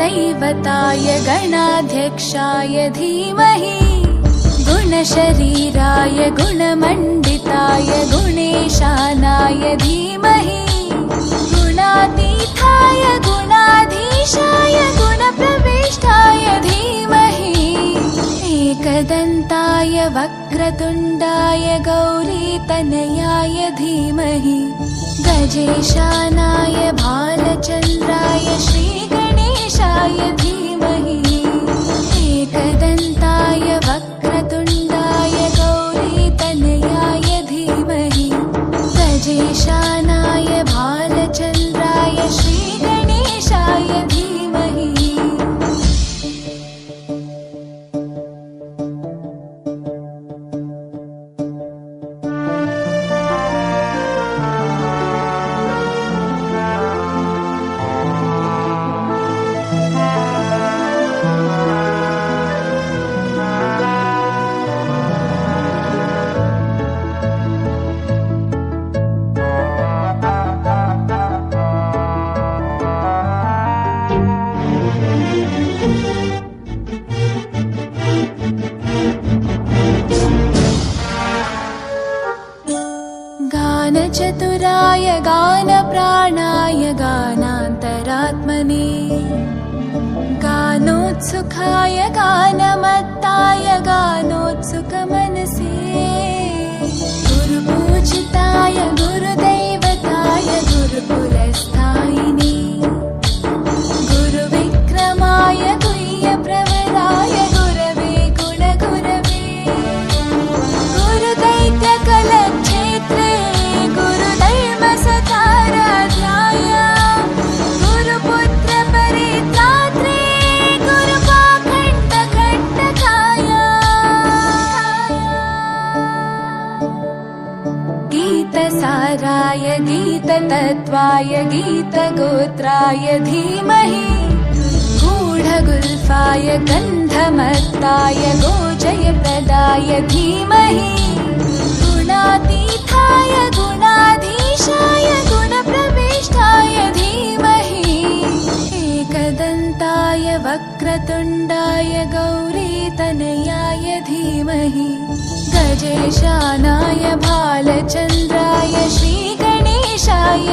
गुरुदैवताय गणाध्यक्षाय धीमहि गुणशरीराय गुणमण्डिताय गुणेशानाय धीमहि गुणातीताय गुणाधीशाय गुणप्रविष्टाय धीमहि एकदन्ताय वक्रतुण्डाय गौरीतनयाय धीमहि गजेशानाय भालचन्द्राय श्रीगणेशाय धीमहि एकदन्ताय वक्रतुण्डाय गौरीतनयाय धीमहि गजेशानाय भालचन्द्राय श्रीगणेशाय धीमहि गानचतुराय गानप्राणाय गानान्तरात्मने गानोत्सुकाय गानमत्ताय गानोत्सुकमनसे गुरुपूजिताय गुरुदैवताय गुरुकुलस्थायिने गुरुविक्रमाय गुह्यप्रवराय गुरवे गुणगुरवे गुरुदैत्यकलक्षेत्रे गुरुधर्मसताराध्याय गुरुपुत्रपरित्रात्रे गुरुपाखण्डकण्टकाय गीतसाराय गीततत्त्वाय गीतगोत्राय धीमहि गूढगुल्फाय गन्धमत्ताय गोजयप्रदाय धीमहि गुणातीताय गुणाधीशाय गुणप्रविष्टाय धीमहि एकदन्ताय वक्रतुण्डाय गौरीतनयाय धीमहि गजेशानाय भालचन्द्राय श्रीगणेशाय